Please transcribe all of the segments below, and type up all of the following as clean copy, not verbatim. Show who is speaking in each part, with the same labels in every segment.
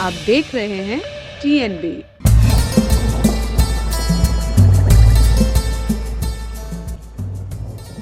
Speaker 1: आप देख रहे हैं TNB।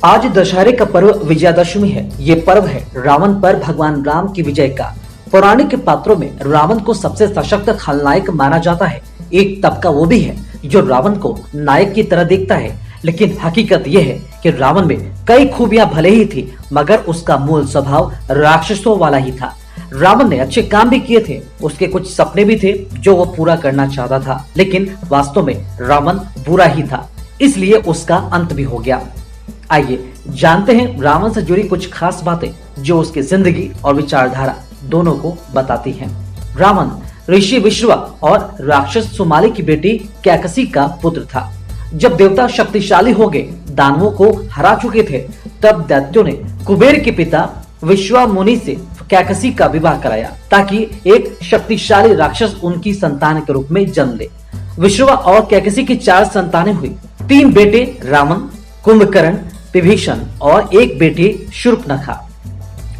Speaker 2: आज दशहरे का पर्व विजयादशमी है। ये पर्व है रावण पर भगवान राम की विजय का। पौराणिक पात्रों में रावण को सबसे सशक्त खलनायक माना जाता है। एक तबका वो भी है जो रावण को नायक की तरह देखता है, लेकिन हकीकत ये है कि रावण में कई खूबियां भले ही थी, मगर उसका मूल स्वभाव राक्षसों वाला ही था। रावण ने अच्छे काम भी किए थे, उसके कुछ सपने भी थे जो वो पूरा करना चाहता था, लेकिन वास्तव में रावण बुरा ही था, इसलिए उसका अंत भी हो गया। आइए जानते हैं रावण से जुड़ी कुछ खास बातें जो उसकी जिंदगी और विचारधारा दोनों को बताती हैं। रावण ऋषि विश्रवा और राक्षस सुमाली की बेटी कैकसी का पुत्र था। जब देवता शक्तिशाली हो गए, दानवों को हरा चुके थे, तब दैत्यों ने कुबेर के पिता विश्वा मुनि से कैकसी का विवाह कराया ताकि एक शक्तिशाली राक्षस उनकी संतान के रूप में जन्म ले। विश्रवा और कैकसी की 4 संतानें हुई। 3 बेटे रावण, कुंभकर्ण, विभीषण और एक बेटी शूर्पणखा।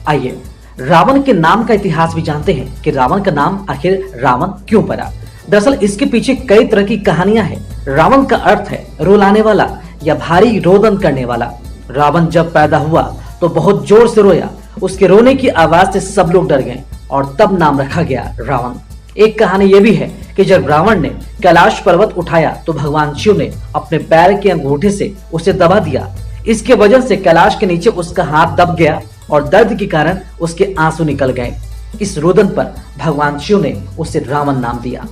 Speaker 2: आइए रावण के नाम का इतिहास भी जानते हैं कि रावण का नाम आखिर रावण क्यों पड़ा। दरअसल इसके पीछे कई तरह की कहानियां हैं। रावण का अर्थ है रुलाने वाला या भारी रोदन करने वाला। रावण जब पैदा हुआ तो बहुत जोर से रोया। उसके रोने की आवाज से सब लोग डर गए और तब नाम रखा गया रावण। एक कहानी यह भी है कि जब रावण ने कैलाश पर्वत उठाया तो भगवान शिव ने अपने पैर के अंगूठे से उसे दबा दिया। इसके वजह से कैलाश के नीचे उसका हाथ दब गया और दर्द के कारण उसके आंसू निकल गए। इस रोदन पर भगवान शिव ने उसे रावण नाम दिया।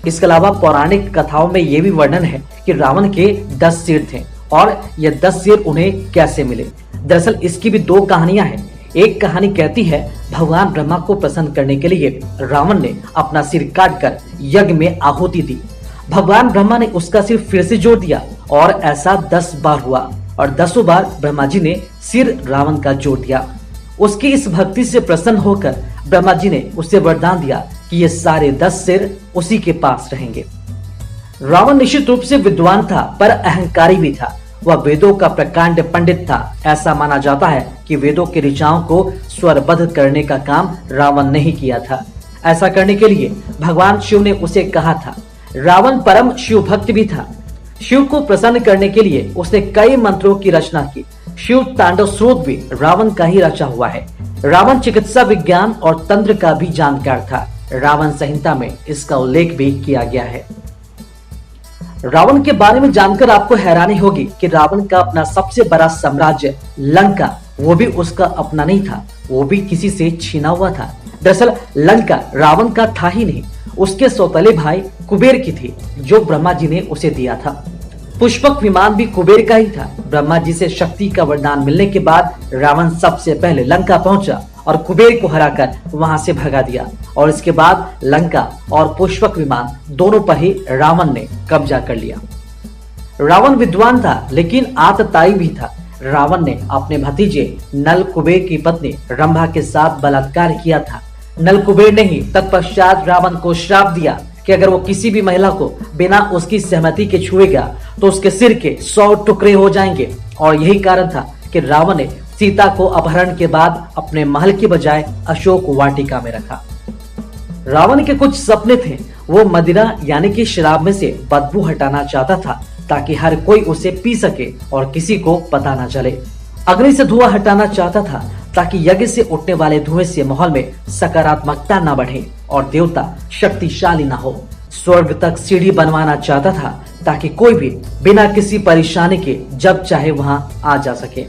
Speaker 2: इसके अलावा पौराणिक कथाओं में यह भी वर्णन है कि रावण के 10 सिर थे और ये 10 सिर उन्हें कैसे मिले। दरअसल इसकी भी 2 कहानियां हैं। एक कहानी कहती है भगवान ब्रह्मा को प्रसन्न करने के लिए रावण ने अपना सिर काटकर यज्ञ में आहुति दी। भगवान ब्रह्मा ने उसका सिर फिर से जोड़ दिया और ऐसा 10 बार हुआ और 10 बार ब्रह्मा जी ने सिर रावण का जोड़ दिया। उसकी इस भक्ति से प्रसन्न होकर ब्रह्मा जी ने उसे वरदान दिया कि ये सारे 10 सिर उसी के पास रहेंगे। रावण निश्चित रूप से विद्वान था, पर अहंकारी भी था। वह वेदों का प्रकांड पंडित था। ऐसा माना जाता है कि वेदों की ऋचाओं को स्वरबद्ध करने का काम रावण ने ही किया था। ऐसा करने के लिए भगवान शिव ने उसे कहा था। रावण परम शिव भक्त भी था। शिव को प्रसन्न करने के लिए उसने कई मंत्रों की रचना की। शिव तांडव स्रोत भी रावण का ही रचा हुआ है। रावण चिकित्सा विज्ञान और तंत्र का भी जानकार था। रावण संहिता में इसका उल्लेख भी किया गया है। रावण के बारे में जानकर आपको हैरानी होगी कि रावण का अपना सबसे बड़ा साम्राज्य लंका, वो भी उसका अपना नहीं था, वो भी किसी से छीना हुआ था। दरअसल लंका रावण का था ही नहीं, उसके सौतेले भाई कुबेर की थी, जो ब्रह्मा जी ने उसे दिया था। पुष्पक विमान भी कुबेर का ही था। ब्रह्मा जी से शक्ति का वरदान मिलने के बाद रावण सबसे पहले लंका पहुंचा और कुबेर को हराकर वहां से भगा दिया और इसके बाद लंका और पुष्पक विमान दोनों पर ही रावण ने कब्जा कर लिया। रावण विद्वान था, लेकिन आतताई भी था। रावण ने अपने भतीजे नल कुबेर की पत्नी रंभा के साथ बलात्कार किया था। नल कुबेर ने ही तत्पश्चात रावण को श्राप दिया कि अगर वो किसी भी महिला को बिना उसकी सहमति के छुएगा तो उसके सिर के 100 टुकड़े हो जाएंगे। और यही कारण था कि रावण ने सीता को अपहरण के बाद अपने महल की बजाय अशोक वाटिका में रखा। रावण के कुछ सपने थे। वो मदिरा यानी कि शराब में से बदबू हटाना चाहता था ताकि हर कोई उसे पी सके और किसी को पता न चले। अग्नि से धुआं हटाना चाहता था ताकि यज्ञ से उठने वाले धुएं से माहौल में सकारात्मकता न बढ़े और देवता शक्तिशाली न हो। स्वर्ग तक सीढ़ी बनवाना चाहता था ताकि कोई भी बिना किसी परेशानी के जब चाहे वहां आ जा सके।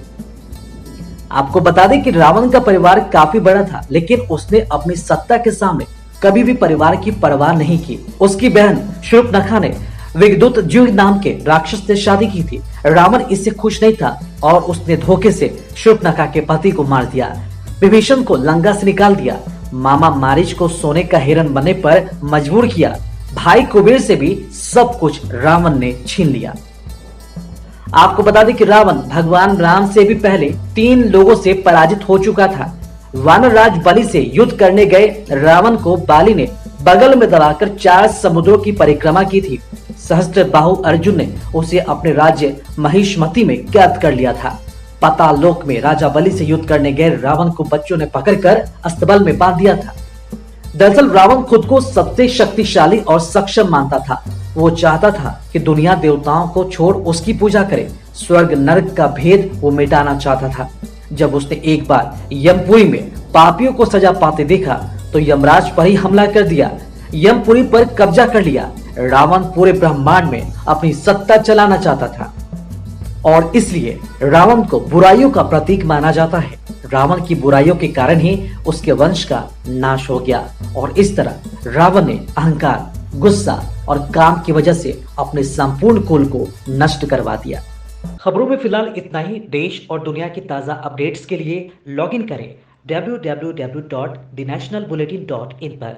Speaker 2: आपको बता दें कि रावण का परिवार काफी बड़ा था, लेकिन उसने अपनी सत्ता के सामने कभी भी परिवार की परवाह नहीं की। उसकी बहन शूर्पणखा ने विगदूत जुग नाम के राक्षस से शादी की थी। रावण इससे खुश नहीं था और उसने धोखे से शूर्पणखा के पति को मार दिया। विभीषण को लंका से निकाल दिया। मामा मारीच को सोने का हिरण बनने पर मजबूर किया। भाई कुबेर से भी सब कुछ रावण ने छीन लिया। आपको बता दें कि रावण भगवान राम से भी पहले 3 लोगों से पराजित हो चुका था। वानरराज बलि से युद्ध करने गए रावण को बाली ने बगल में दबाकर 4 समुद्रों की परिक्रमा की थी। सहस्त्रबाहु अर्जुन ने उसे अपने राज्य महिष्मति में कैद कर लिया था। पाताल लोक में राजा बलि से युद्ध करने गए रावण को बच्चों ने पकड़कर अस्तबल में बांध दिया था। दरअसल रावण खुद को सबसे शक्तिशाली और सक्षम मानता था। वो चाहता था कि दुनिया देवताओं को छोड़ उसकी पूजा करे। स्वर्ग नरक का भेद वो मिटाना चाहता था। जब उसने एक बार यमपुरी में पापियों को सजा पाते देखा तो यमराज पर ही हमला कर दिया, यमपुरी पर कब्जा कर लिया। रावण पूरे ब्रह्मांड में अपनी सत्ता चलाना चाहता था और इसलिए रावण को बुराइयों का प्रतीक माना जाता है। रावण की बुराइयों के कारण ही उसके वंश का नाश हो गया और इस तरह रावण ने अहंकार, गुस्सा और काम की वजह से अपने संपूर्ण कुल को नष्ट करवा दिया। खबरों में फिलहाल इतना ही। देश और दुनिया की ताजा अपडेट्स के लिए लॉगिन करें www.thenationalbulletin.in पर।